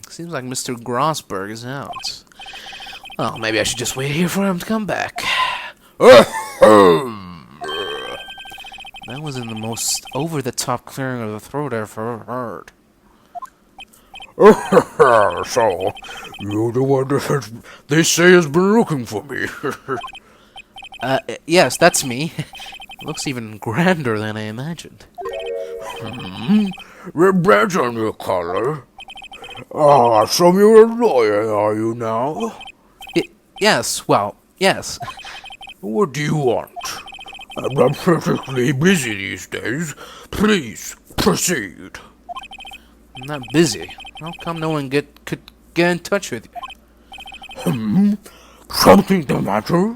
Seems like Mr. Grossberg is out. Well, maybe I should just wait here for him to come back. That wasn't the most over-the-top clearing of the throat I've ever heard. So, you're the one that they say has been looking for me. Yes, that's me. Looks even grander than I imagined. Red badge on your collar. Ah, so you're a lawyer, are you now? Yes, well, yes. What do you want? I'm not perfectly busy these days. Please, proceed. I'm not busy. How come no one could get in touch with you? Something the matter?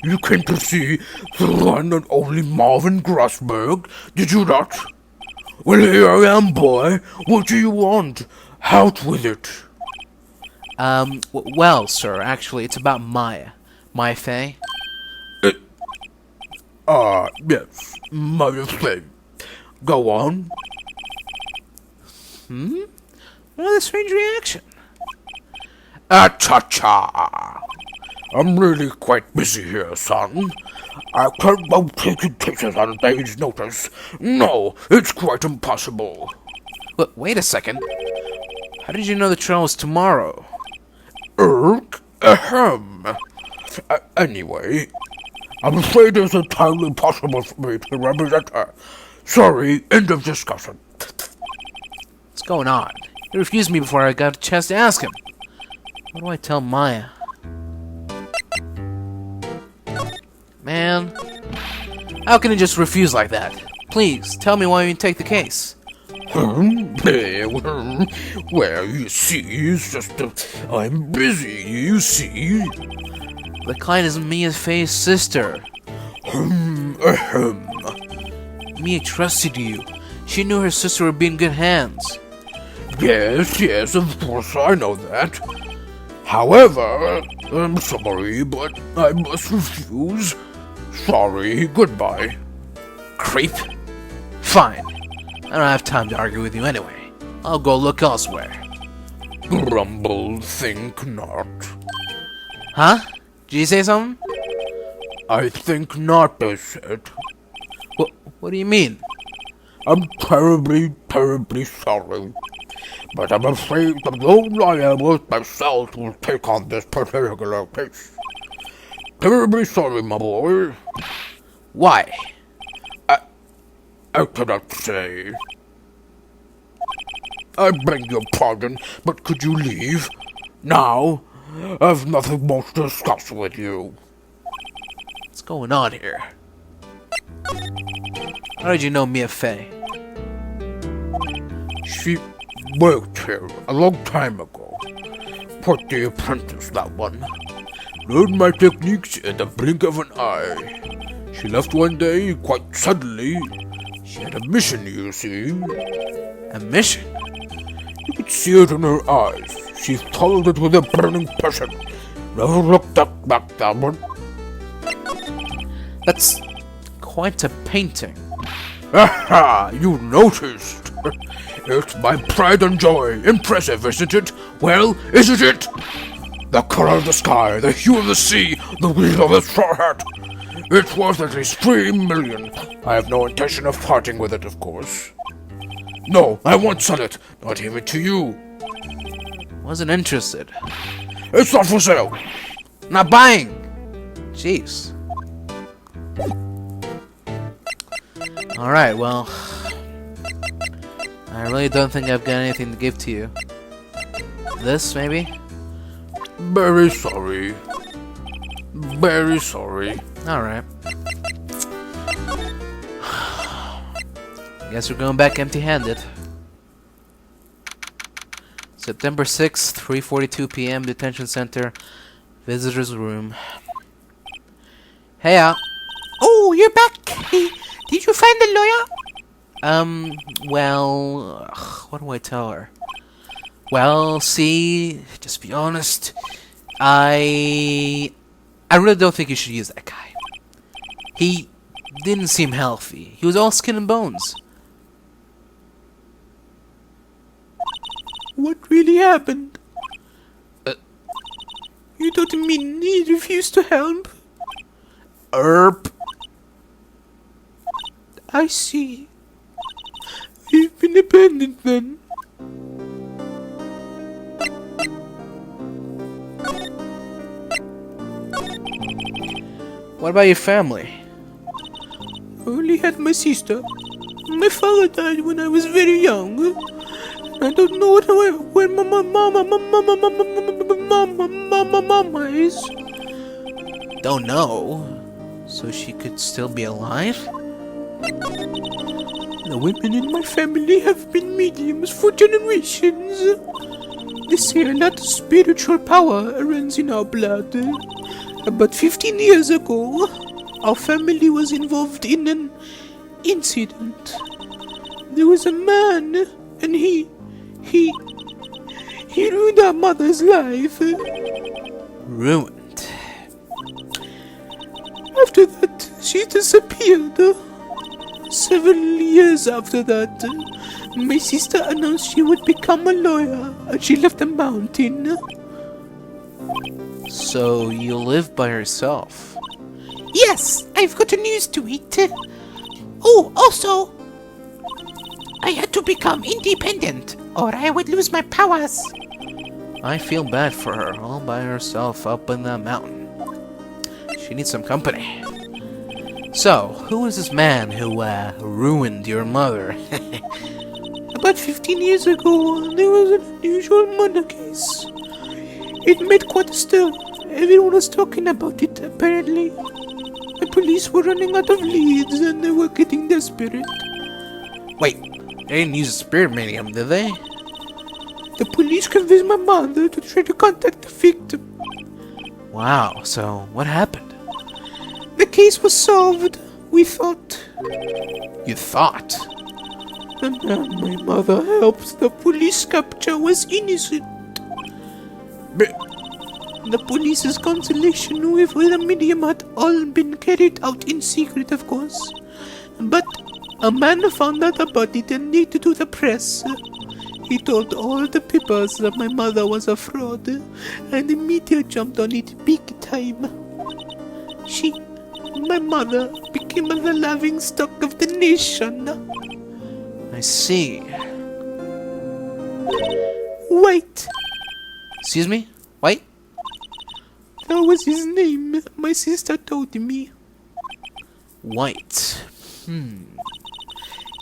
You came to see the one and only Marvin Grossberg, did you not? Well, here I am, boy. What do you want? Out with it. Well, sir, actually, it's about Maya. Maya Fey? Yes, my mistake. Go on. Another strange reaction. Cha-cha. I'm really quite busy here, son. I can't go taking cases on a day's notice. No, it's quite impossible. Wait a second. How did you know the trial was tomorrow? Ahem. Anyway, I'm afraid it's entirely impossible for me to represent her. Sorry, end of discussion. What's going on? He refused me before I got a chance to ask him. What do I tell Maya? Man, how can he just refuse like that? Please, tell me why you take the case. Well, you see, it's just I'm busy, you see. The client is Mia Fey's sister. Mia trusted you. She knew her sister would be in good hands. Yes, of course I know that. However, I'm sorry, but I must refuse. Sorry, goodbye. Creep. Fine. I don't have time to argue with you anyway. I'll go look elsewhere. Grumble, think not. Huh? Did you say something? I think not, I said. What do you mean? I'm terribly, terribly sorry. But I'm afraid the lone lawyer myself will take on this particular case. Terribly sorry, my boy. Why? I cannot say. I beg your pardon, but could you leave? Now? I've nothing more to discuss with you. What's going on here? How did you know Mia Fey? She worked here a long time ago. Quite the apprentice, that one. Learned my techniques in the blink of an eye. She left one day, quite suddenly. She had a mission, you see. A mission? You could see it in her eyes. She followed it with a burning passion. Never looked back downward. That's quite a painting. Aha! You noticed. It's my pride and joy. Impressive, isn't it? Well, isn't it? The color of the sky, the hue of the sea, the wheel of the straw hat. It's worth at least 3 million. I have no intention of parting with it, of course. No, I won't sell it. Not even to you. Wasn't interested. It's not for sale. Not buying. Jeez. Alright, well, I really don't think I've got anything to give to you. This, maybe? Very sorry. Very sorry. Alright. Guess we're going back empty-handed. September 6th, 3:42 p.m. Detention Center. Visitor's room. Hey, Oh, you're back. Did you find the lawyer? Well, what do I tell her? Well, see, just be honest. I really don't think you should use that guy. He didn't seem healthy. He was all skin and bones. What really happened? Uh. You don't mean he refused to help? Erp. I see. You've been abandoned then. What about your family? I only had my sister. My father died when I was very young. I don't know where my mama is. Don't know. So she could still be alive? The women in my family have been mediums for generations. They say a lot of spiritual power runs in our blood. About 15 years ago, our family was involved in an incident. There was a man, and he ruined our mother's life. Ruined. After that, she disappeared. Several years after that, my sister announced she would become a lawyer, and she left the mountain. So you live by yourself? Yes, I've got news to it. Oh, also, I had to become independent, or I would lose my powers. I feel bad for her, all by herself up in that mountain. She needs some company. So, who is this man who, ruined your mother? About 15 years ago, there was an unusual murder case. It made quite a stir. Everyone was talking about it, apparently. The police were running out of leads, and they were getting desperate. Wait, they didn't use a spirit medium, did they? The police convinced my mother to try to contact the victim. Wow, so what happened? The case was solved, we thought. You thought? The man my mother helped the police capture was innocent. The police's consultation with the medium had all been carried out in secret, of course. But a man found out about it and leaked it to the press. He told all the papers that my mother was a fraud, and the media jumped on it big time. My mother, became the laughingstock of the nation. I see. Wait, Excuse me? Wait? that was his name, my sister told me. White.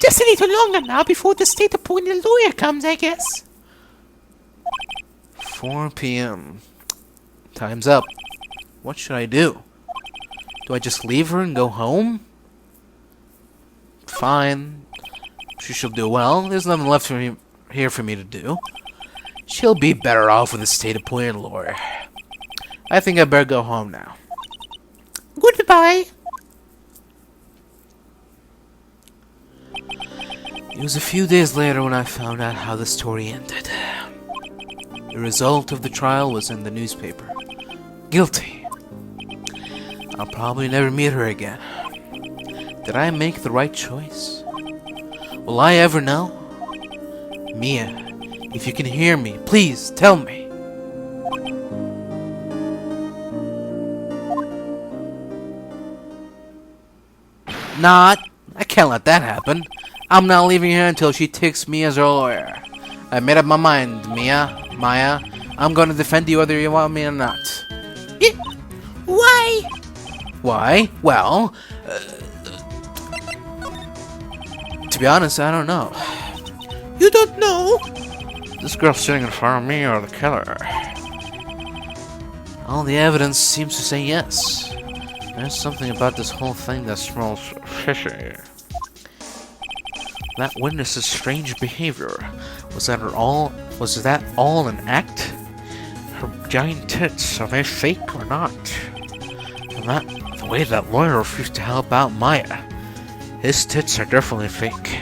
Just a little longer now before the state-appointed lawyer comes, I guess. 4 p.m. Time's up. What should I do? Do I just leave her and go home? Fine. She'll do well. There's nothing left here for me to do. She'll be better off with a state-appointed lawyer. I think I better go home now. Goodbye. It was a few days later when I found out how the story ended. The result of the trial was in the newspaper. Guilty. I'll probably never meet her again. Did I make the right choice? Will I ever know? Mia, if you can hear me, please tell me. Not. I can't let that happen. I'm not leaving here until she takes me as her lawyer. I made up my mind, Maya. I'm going to defend you whether you want me or not. Why? Why? Well, to be honest, I don't know. You don't know? This girl sitting in front of me or the killer? All the evidence seems to say yes. There's something about this whole thing that smells fishy. That witness's strange behavior. Was that all an act? Her giant tits, are they fake or not? And the way that lawyer refused to help out Maya. His tits are definitely fake.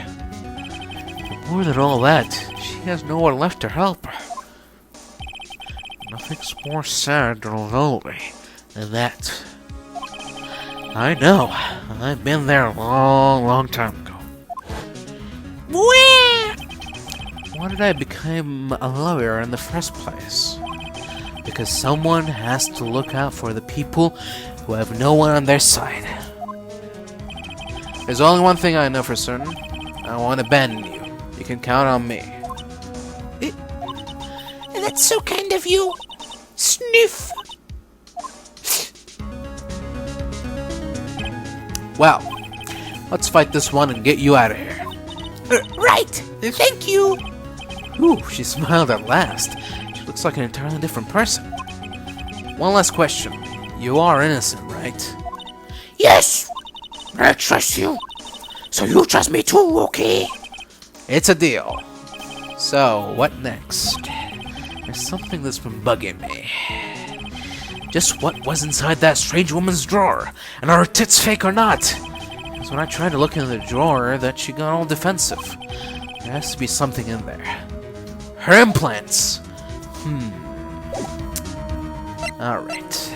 But more than all that, she has no one left to help her. Nothing's more sad or lonely than that. I know. I've been there a long time ago. Where? Why did I become a lawyer in the first place? Because someone has to look out for the people who have no one on their side. There's only one thing I know for certain. I won't abandon you. You can count on me. That's so kind of you. Sniff. Well, let's fight this one and get you out of here. Right. Thank you. Ooh, she smiled at last. She looks like an entirely different person. One last question. You are innocent, right? Yes. I trust you. So you trust me too, okay? It's a deal. So, what next? There's something that's been bugging me. Just what was inside that strange woman's drawer? And are her tits fake or not? Because when I tried to look in the drawer, that she got all defensive. There has to be something in there. Her implants! Alright.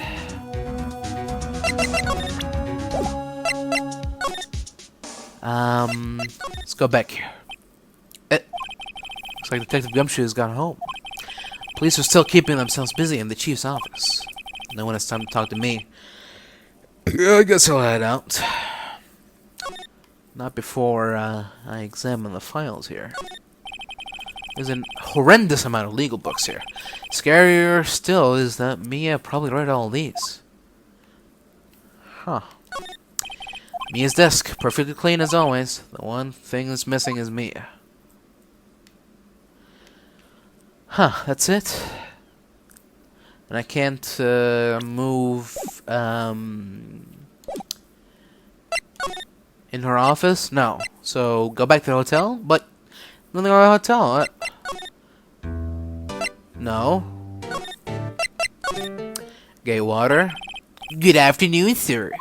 Let's go back here. Looks like Detective Gumshoe has gone home. Police are still keeping themselves busy in the chief's office. No one has time to talk to me. Yeah, I guess I'll head out. Not before I examine the files here. There's a horrendous amount of legal books here. Scarier still is that Mia probably read all these. Huh. Mia's desk, perfectly clean as always. The one thing that's missing is Mia. Huh, that's it? And I can't move in her office? No. So go back to the hotel? But nothing in the hotel. No. Get water. Good afternoon, sir.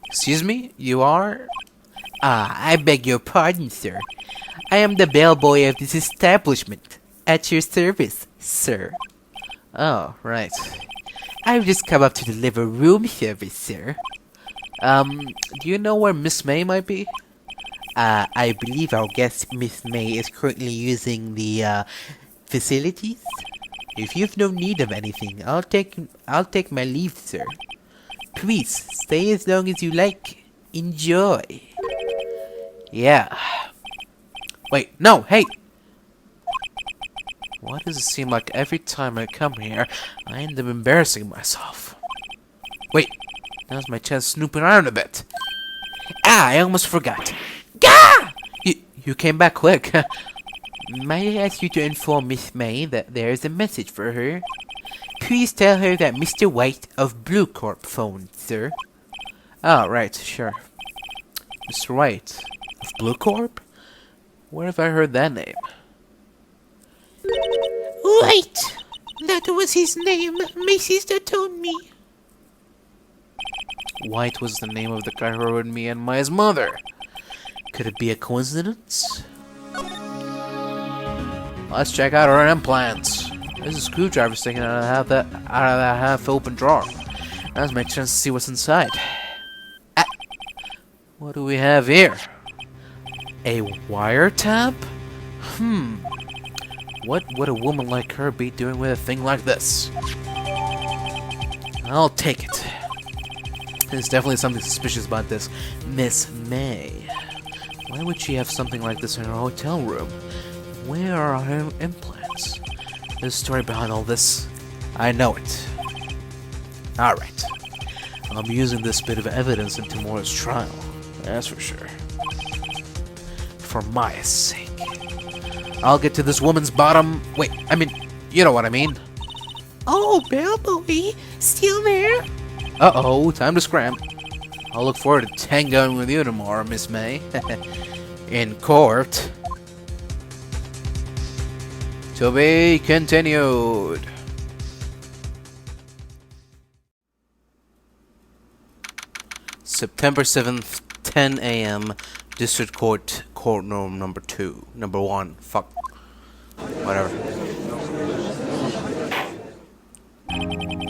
Excuse me? You are? I beg your pardon, sir. I am the bellboy of this establishment. At your service, sir. Oh, right. I've just come up to deliver room service, sir. Do you know where Miss May might be? I believe our guest, Miss May, is currently using the, facilities. If you've no need of anything, I'll take my leave, sir. Please, stay as long as you like. Enjoy. Yeah. Wait, no, hey! Why does it seem like every time I come here, I end up embarrassing myself? Wait, now's my chance snooping around a bit. I almost forgot. Gah! You came back quick. May I ask you to inform Miss May that there is a message for her? Please tell her that Mr. Wright of Blue Corp phoned, sir. Oh, right, sure. Mr. Wright of Blue Corp? Where have I heard that name? Right. That was his name. My sister told me. White was the name of the guy who rode me and Maya's mother. Could it be a coincidence? Let's check out our implants. There's a screwdriver sticking out of that half-open drawer. Now's my chance to see what's inside. What do we have here? A wiretap? What would a woman like her be doing with a thing like this? I'll take it. There's definitely something suspicious about this Miss May. Why would she have something like this in her hotel room? Where are her implants? There's a story behind all this. I know it. Alright. I'll be using this bit of evidence in tomorrow's trial. That's for sure. For Maya's sake. I'll get to this woman's bottom. Wait, I mean, you know what I mean. Oh, bellboy, still there? Uh-oh, time to scram. I'll look forward to tangoing with you tomorrow, Miss May. In court. To be continued. September 7th, 10 a.m. District Court, courtroom number 2. Number 1. Fuck. Whatever.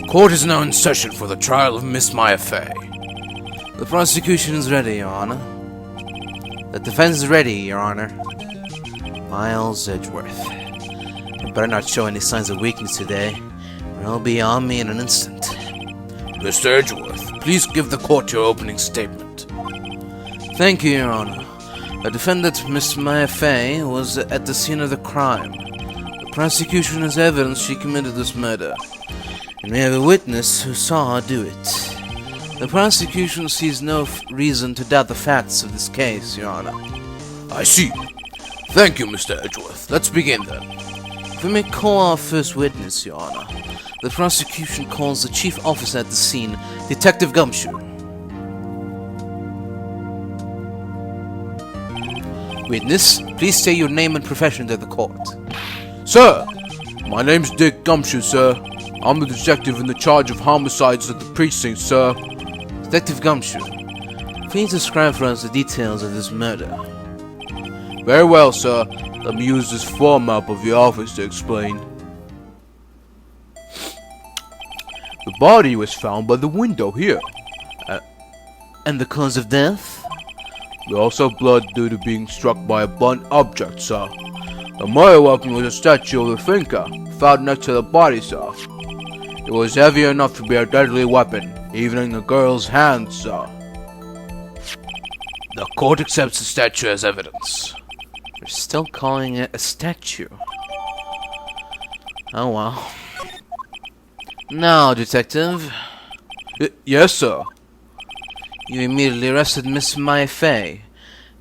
Court is now in session for the trial of Miss Maya Fey. The prosecution is ready, Your Honor. The defense is ready, Your Honor. Miles Edgeworth. I better not show any signs of weakness today, or he'll be on me in an instant. Mr. Edgeworth, please give the court your opening statement. Thank you, Your Honor. The defendant, Miss Maya Fey, was at the scene of the crime. The prosecution has evidence she committed this murder, and we have a witness who saw her do it. The prosecution sees no reason to doubt the facts of this case, Your Honor. I see. Thank you, Mr. Edgeworth. Let's begin then. If we may call our first witness, Your Honor, the prosecution calls the chief officer at the scene, Detective Gumshoe. Witness, please state your name and profession to the court. Sir, my name's Dick Gumshoe, sir. I'm the detective in the charge of homicides at the precinct, sir. Detective Gumshoe, please describe for us the details of this murder. Very well, sir. Let me use this floor map of the office to explain. The body was found by the window here. And the cause of death? There also blood due to being struck by a blunt object, sir. The murder weapon was a statue of the thinker, found next to the body, sir. It was heavy enough to be a deadly weapon, even in the girl's hands, sir. The court accepts the statue as evidence. You're still calling it a statue. Oh well. Now, detective. Yes, sir. You immediately arrested Miss Maya Fey,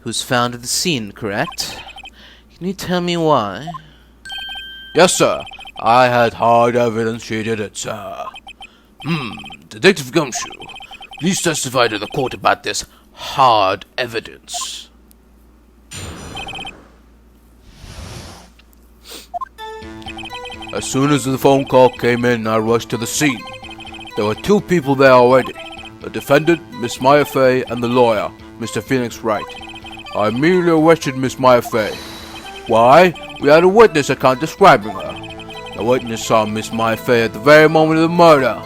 who's found at the scene, correct? Can you tell me why? Yes, sir. I had hard evidence she did it, sir. Detective Gumshoe, please testify to the court about this hard evidence. As soon as the phone call came in, I rushed to the scene. There were two people there already. The defendant, Miss Maya Fey, and the lawyer, Mr. Phoenix Wright. I immediately arrested Miss Maya Fey. Why? We had a witness account describing her. The witness saw Miss Maya Fey at the very moment of the murder.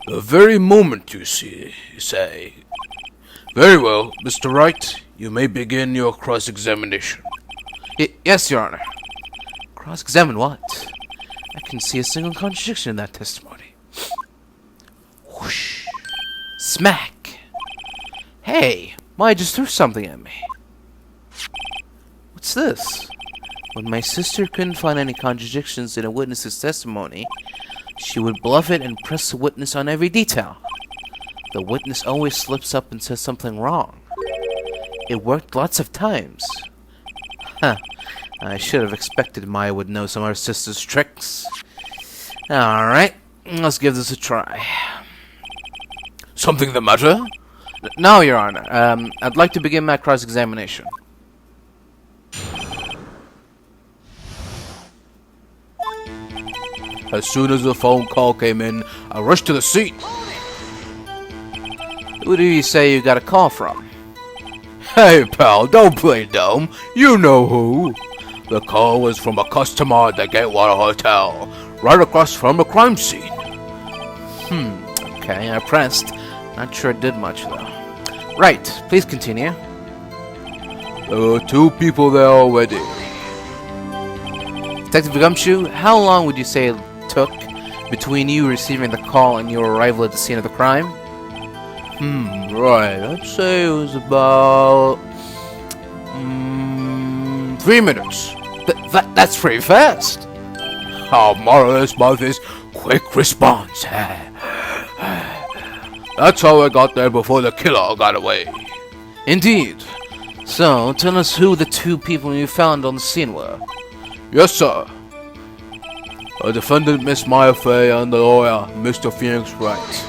The very moment, you say. Very well, Mr. Wright, you may begin your cross-examination. Yes, Your Honor. Cross-examine what? I can see a single contradiction in that testimony. Whoosh. Smack. Hey, Maya just threw something at me. What's this? When my sister couldn't find any contradictions in a witness's testimony, she would bluff it and press the witness on every detail. The witness always slips up and says something wrong. It worked lots of times. Huh. I should have expected Maya would know some of her sister's tricks. Alright, let's give this a try. Something the matter? No, Your Honor. I'd like to begin my cross-examination. As soon as the phone call came in, I rushed to the scene. Who do you say you got a call from? Hey, pal, don't play dumb. You know who. The call was from a customer at the Gatewater Hotel, right across from the crime scene. Okay, I pressed. Not sure it did much, though. Right, please continue. There were two people there already. Detective Gumshoe, how long would you say it took between you receiving the call and your arrival at the scene of the crime? Right, I'd say it was about 3 minutes. That's pretty fast. How marvelous about this quick response. That's how I got there before the killer got away. Indeed. So, tell us who the two people you found on the scene were. Yes, sir. The defendant, Miss Maya Fey, and the lawyer, Mr. Phoenix Wright.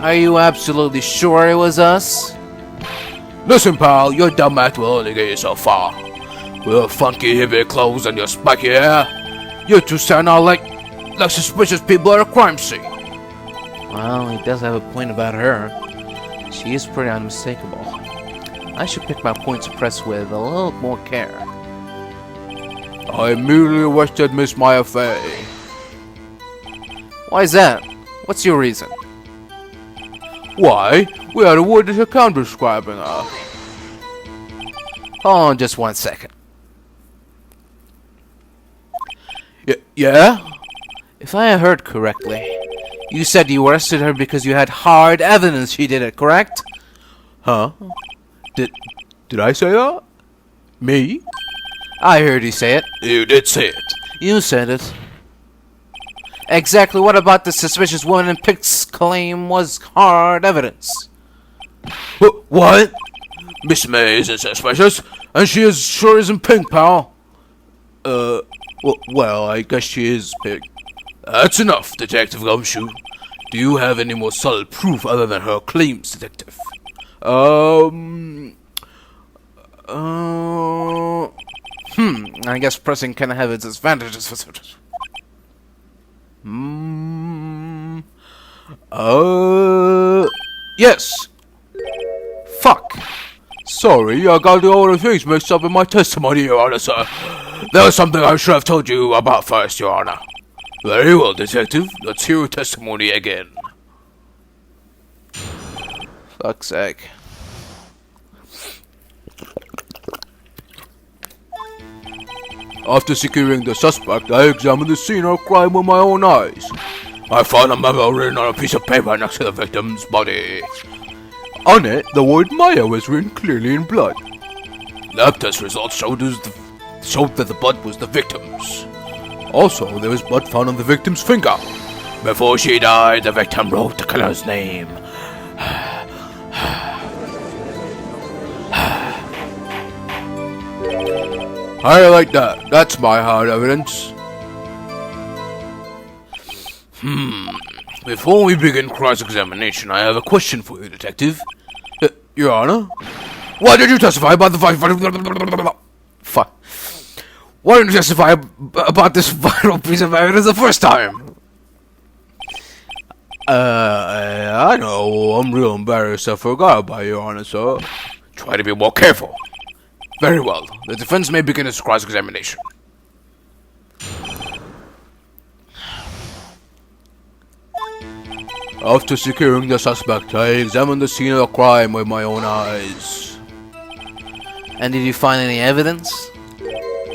Are you absolutely sure it was us? Listen, pal, your dumb act will only get you so far. With your funky hippie clothes and your spiky hair, you two stand out like suspicious people at a crime scene. Well, he does have a point about her. She is pretty unmistakable. I should pick my points of press with a little more care. I immediately arrested Miss Maya Fey. Why is that? What's your reason? Why? We had a witness account describing her. Hold on just 1 second. Yeah? If I heard correctly, you said you arrested her because you had hard evidence she did it, correct? Huh? Did I say that? Me? I heard you say it. You did say it. You said it. Exactly what about the suspicious woman in Pick's claim was hard evidence? What? Miss May isn't suspicious, and she sure isn't pink, pal. Well, I guess she is pink. That's enough, Detective Gumshoe. Do you have any more solid proof other than her claims, Detective? I guess pressing can have its advantages for such. Yes. Fuck. Sorry, I got all the things mixed up in my testimony, Your Honor, sir. There was something I should have told you about first, Your Honor. Very well, Detective. Let's hear your testimony again. Fuck's sake. After securing the suspect, I examined the scene of crime with my own eyes. I found a memo written on a piece of paper next to the victim's body. On it, the word Maya was written clearly in blood. Lab test results showed that the blood was the victim's. Also, there was blood found on the victim's finger. Before she died, the victim wrote the killer's name. I like that. That's my hard evidence. Before we begin cross-examination, I have a question for you, Detective. Your Honor? Why did you testify about the Fuck. Why didn't you testify about this vital piece of evidence the first time? I know. I'm real embarrassed. I forgot about Your Honor, sir. Try to be more careful. Very well. The defense may begin its cross-examination. After securing the suspect, I examined the scene of the crime with my own eyes. And did you find any evidence?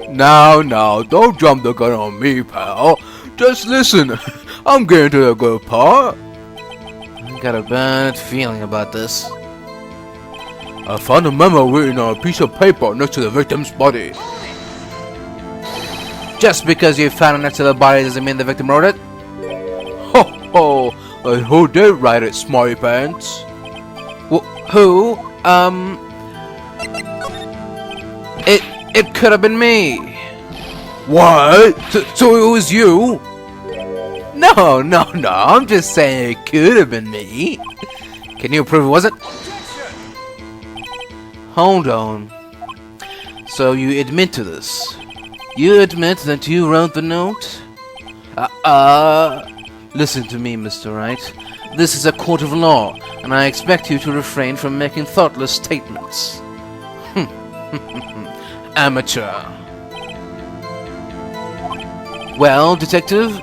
Now, don't jump the gun on me, pal. Just listen. I'm getting to the good part. I got a bad feeling about this. I found a memo written on a piece of paper next to the victim's body. Just because you found it next to the body doesn't mean the victim wrote it? Ho ho! And who did write it, smarty pants? Who? It could have been me. What? So it was you? No, I'm just saying it could have been me. Can you prove it wasn't? Hold on. So you admit to this? You admit that you wrote the note? Listen to me, Mr. Wright. This is a court of law, and I expect you to refrain from making thoughtless statements. Amateur. Well, Detective,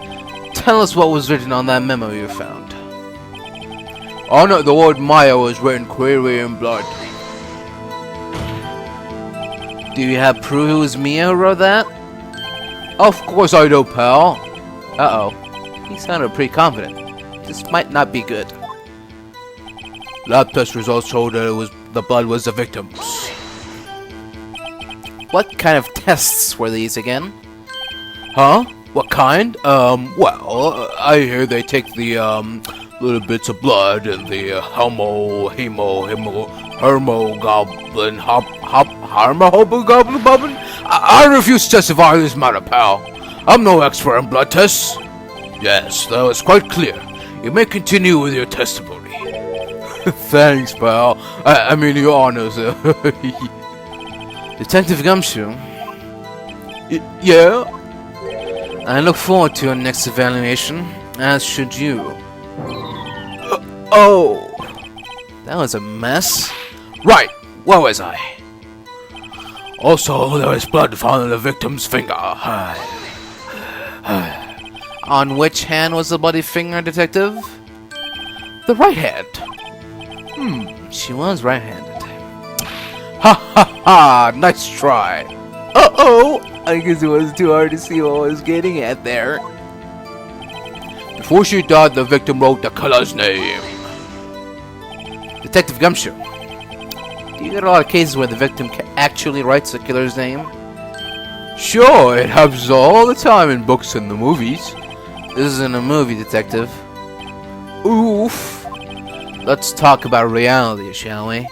tell us what was written on that memo you found. On it, the word Maya was written clearly in blood. Do you have proof it was Mia who wrote that? Of course I do, pal. Uh-oh. He sounded pretty confident. This might not be good. Lab test results showed that the blood was the victim's. What kind of tests were these again? Huh? What kind? Well, I hear they take the, little bits of blood and the, hermogoblin. I refuse to testify in this matter, pal. I'm no expert in blood tests. Yes, that was quite clear. You may continue with your testimony. Thanks, pal. I mean, Your Honor, sir. Detective Gumshoe, Yeah? I look forward to your next evaluation, as should you. Oh. That was a mess. Right, where was I? Also, there was blood found on the victim's finger. On which hand was the bloody finger, Detective? The right hand. She was right-handed. Ha ha ha! Nice try. Uh-oh! I guess it was too hard to see what I was getting at there. Before she died, the victim wrote the killer's name. Detective Gumshoe, do you get a lot of cases where the victim actually writes the killer's name? Sure, it happens all the time in books and the movies. This isn't a movie, Detective. Oof. Let's talk about reality, shall we?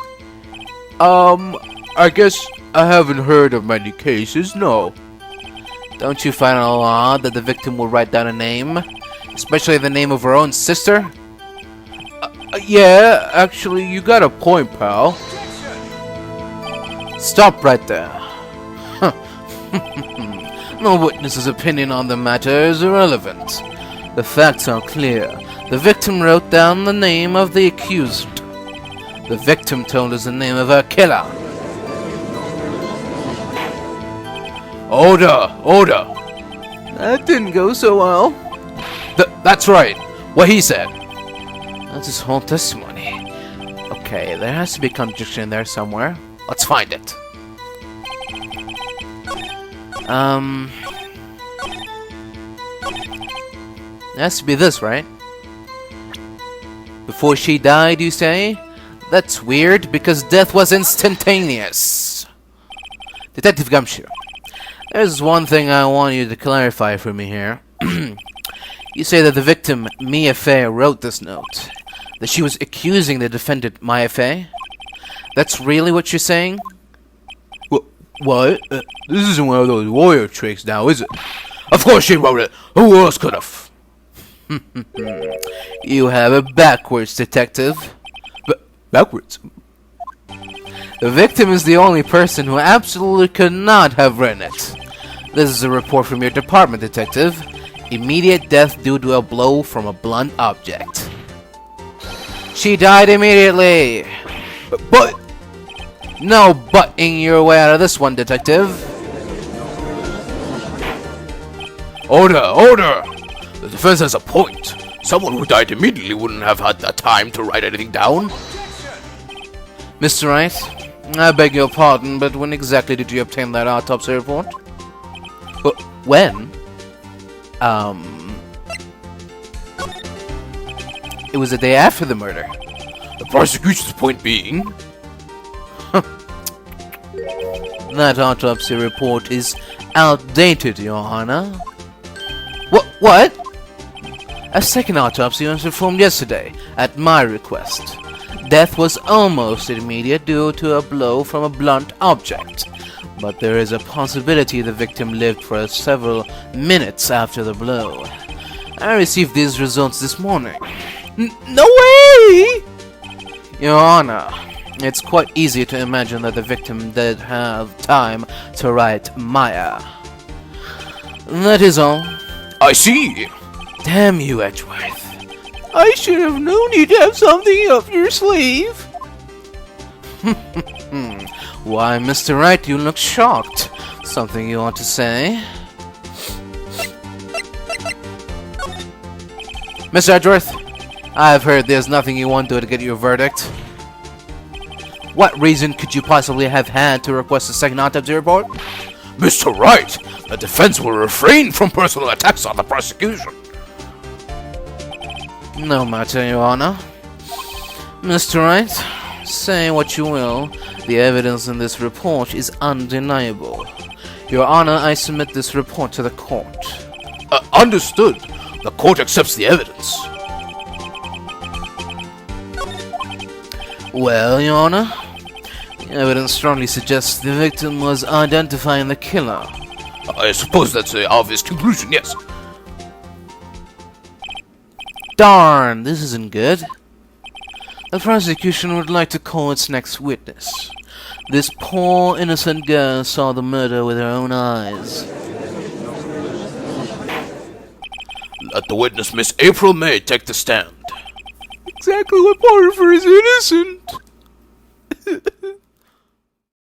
I guess I haven't heard of many cases, no. Don't you find it odd that the victim will write down a name? Especially the name of her own sister? Yeah, actually, you got a point, pal. Stop right there. No witness's opinion on the matter is irrelevant. The facts are clear. The victim wrote down the name of the accused. The victim told us the name of her killer. Order! That didn't go so well. That's right. What he said. That's his whole testimony. Okay, there has to be a contradiction in there somewhere. Let's find it. It has to be this, right? Before she died, you say? That's weird, because death was instantaneous. Detective Gumshoe, there's one thing I want you to clarify for me here. You say that the victim, Mia Fey, wrote this note. That she was accusing the defendant, Mia Fey? That's really what you're saying? What? This isn't one of those warrior tricks now, is it? Of course she wrote it. Who else could have? You have it backwards, Detective. Backwards? The victim is the only person who absolutely could not have written it. This is a report from your department, Detective. Immediate death due to a blow from a blunt object. She died immediately. But... No butting your way out of this one, Detective. Order! The defense has a point. Someone who died immediately wouldn't have had the time to write anything down. Mr. Wright, I beg your pardon, but when exactly did you obtain that autopsy report? When? It was the day after the murder. The prosecution's point being... That autopsy report is outdated, Your Honor. What? A second autopsy was performed yesterday, at my request. Death was almost immediate due to a blow from a blunt object, but there is a possibility the victim lived for several minutes after the blow. I received these results this morning. No way! Your Honor, it's quite easy to imagine that the victim did have time to write Maya. That is all. I see! Damn you, Edgeworth. I should have known you'd have something up your sleeve. Why, Mr. Wright, you look shocked. Something you want to say? Mr. Edgeworth, I've heard there's nothing you want to do to get your verdict. What reason could you possibly have had to request a second autopsy report? Mr. Wright, the defense will refrain from personal attacks on the prosecution. No matter, Your Honor. Mr. Wright, say what you will, the evidence in this report is undeniable. Your Honor, I submit this report to the court. Understood. The court accepts the evidence. Well, Your Honor, the evidence strongly suggests the victim was identifying the killer. I suppose that's the obvious conclusion, yes. Darn, this isn't good. The prosecution would like to call its next witness. This poor innocent girl saw the murder with her own eyes. Let the witness, Miss April May, take the stand. Exactly what part of her is innocent?